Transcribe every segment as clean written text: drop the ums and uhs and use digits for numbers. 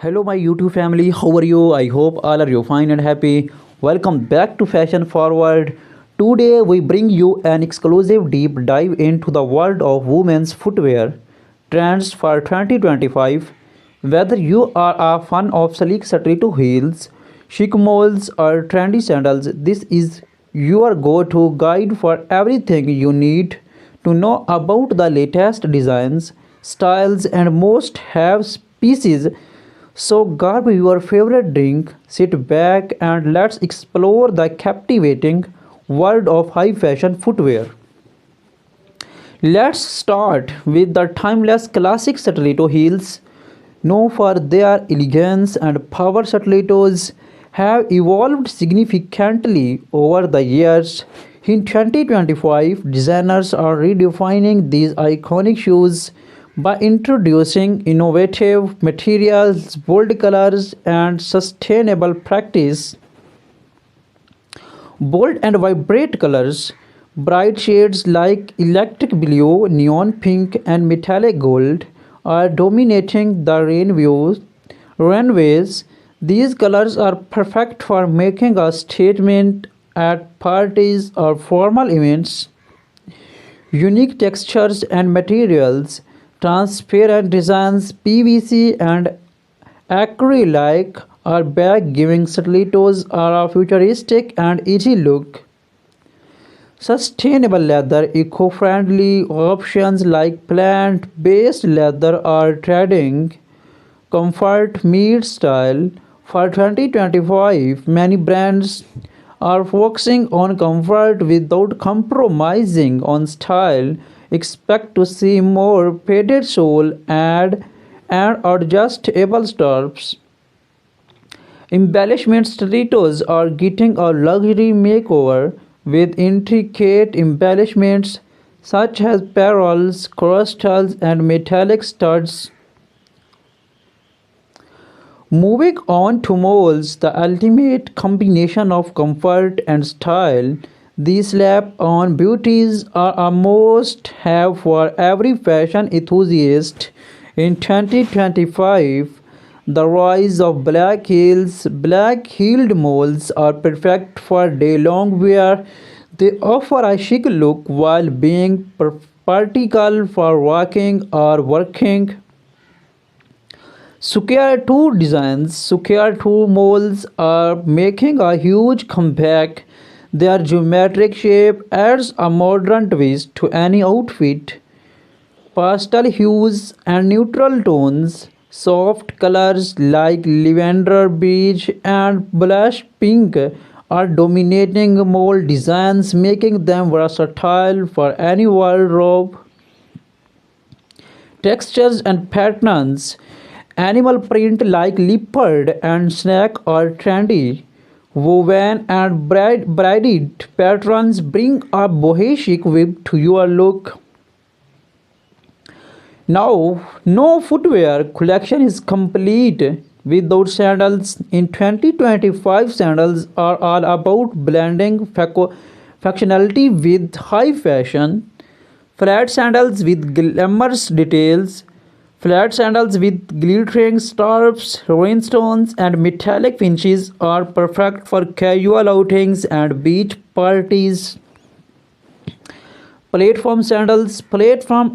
Hello, my YouTube family. How are you? I hope all are you fine and happy. Welcome back to Fashion Forward. Today we bring you an exclusive deep dive into the world of women's footwear trends for 2025. Whether you are a fan of sleek stiletto heels, chic moles, or trendy sandals, this is your go-to guide for everything you need to know about the latest designs, styles, and most have pieces. So grab your favorite drink, sit back, and let's explore the captivating world of high fashion footwear. Let's start with the timeless classic stiletto heels. Known for their elegance and power, stilettos have evolved significantly over the years. In 2025, designers are redefining these iconic shoes by introducing innovative materials, bold colors, and sustainable practice. Bold and vibrant colors, bright shades like electric blue, neon pink, and metallic gold are dominating the runways. These colors are perfect for making a statement at parties or formal events. Unique textures and materials, transparent designs, PVC and acrylic are back, giving stilettos are a futuristic and easy look. Sustainable leather, eco-friendly options like plant-based leather are trending. Comfort meets style. For 2025, many brands are focusing on comfort without compromising on style. Expect to see more padded sole and adjustable straps. Embellishment stilettos are getting a luxury makeover with intricate embellishments such as pearls, crystals, and metallic studs. Moving on to moles, the ultimate combination of comfort and style. These slap-on beauties are a must-have for every fashion enthusiast. In 2025, the rise of black-heeled moles are perfect for day-long wear. They offer a chic look while being practical for walking or working. Square 2 designs, Square 2 molds are making a huge comeback. Their geometric shape adds a modern twist to any outfit. Pastel hues and neutral tones, soft colors like lavender beige and blush pink are dominating mold designs, making them versatile for any wardrobe. Textures and patterns, animal print like leopard and snake are trendy. Woven and braided patterns bring a bohemian vibe to your look. Now, no footwear collection is complete without sandals. In 2025, sandals are all about blending functionality with high fashion. Flat sandals with glamorous details, flat sandals with glittering straps, rhinestones, and metallic finishes are perfect for casual outings and beach parties. Platform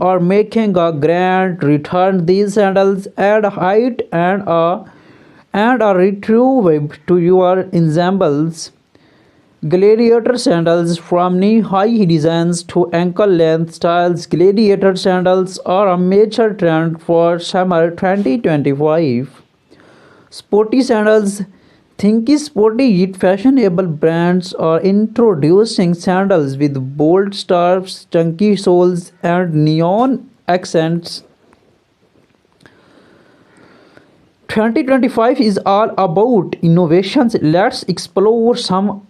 are making a grand return. These sandals add height and a retro vibe to your ensembles. Gladiator sandals, from knee-high designs to ankle-length styles, gladiator sandals are a major trend for summer 2025. Sporty sandals, thinky sporty yet fashionable brands are introducing sandals with bold straps, chunky soles, and neon accents. 2025 is all about innovations. Let's explore some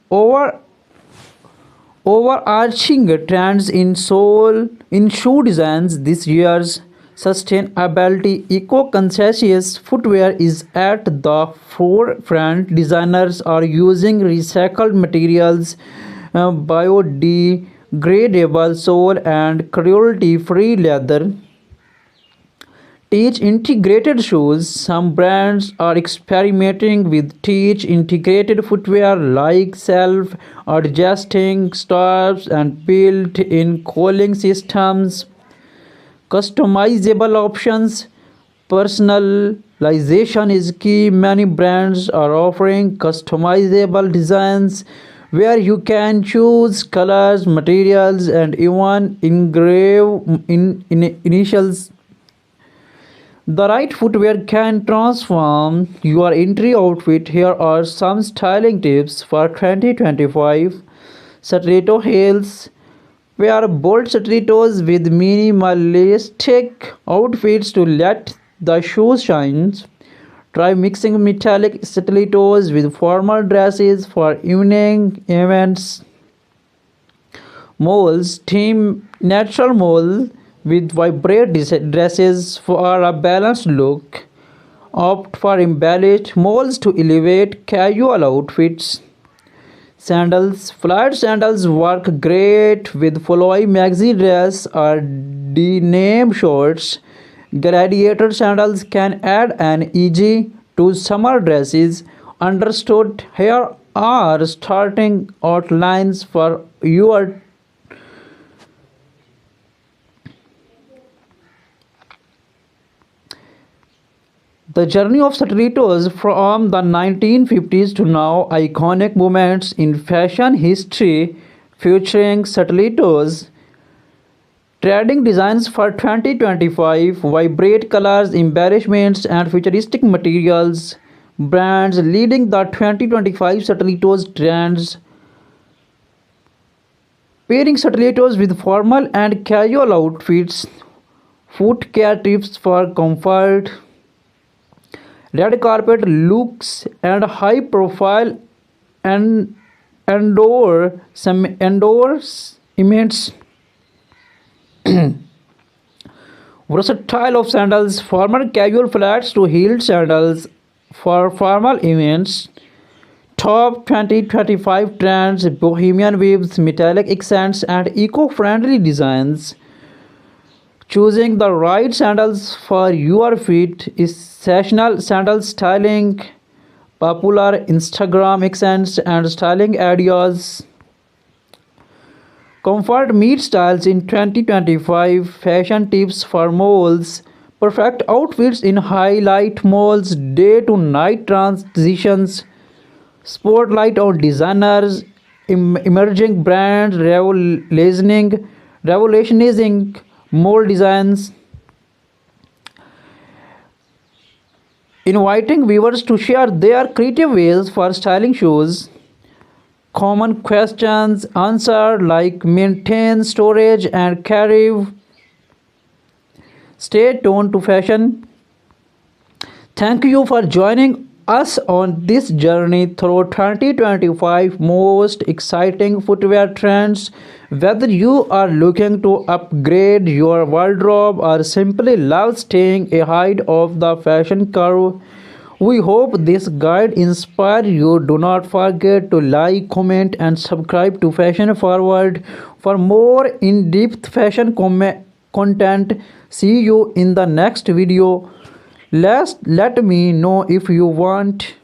overarching trends in shoe designs this year's. Sustainability, eco-conscious footwear is at the forefront. Designers are using recycled materials, biodegradable sole, and cruelty-free leather Teach integrated shoes. Some brands are experimenting with teach integrated footwear like self adjusting straps and built in cooling systems. Customizable options. Personalization is key. Many brands are offering customizable designs where you can choose colors, materials, and even engrave initials. The right footwear can transform your entry outfit. Here are some styling tips for 2025. Stiletto heels. Wear bold stilettos with minimalistic outfits to let the shoes shine. Try mixing metallic stilettos with formal dresses for evening events. Moles. Team natural mole with vibrant dresses for a balanced look. Opt for embellished moles to elevate casual outfits. Sandals. Flat sandals work great with flowy maxi dress or denim shorts. Gladiator sandals can add an edge to summer dresses. Understood. Here are starting outlines for your. The journey of stilettos from the 1950s to now, iconic moments in fashion history featuring stilettos. Trading designs for 2025, vibrant colors, embellishments, and futuristic materials. Brands leading the 2025 stilettos trends. Pairing stilettos with formal and casual outfits. Foot care tips for comfort. Red carpet looks and high profile and endorsements. Versatile of sandals, formal casual flats to heeled sandals for formal events. Top 2025 trends, bohemian weaves, metallic accents, and eco-friendly designs. Choosing the right sandals for your feet is sessional sandal styling, popular Instagram accents and styling ideas. Comfort meets styles in 2025 fashion tips for moles. Perfect outfits in highlight moles, day to night transitions. Spotlight on designers, emerging brands, revolutionizing mole designs. Inviting viewers to share their creative ways for styling shoes. Common questions answered like maintain storage and carry. Stay tuned to fashion. Thank you for joining us on this journey through 2025 most exciting footwear trends. Whether you are looking to upgrade your wardrobe or simply love staying ahead of the fashion curve, we hope this guide inspires you. Do not forget to like, comment, and subscribe to Fashion Forward for more in-depth fashion content. See you in the next video. Let me know if you want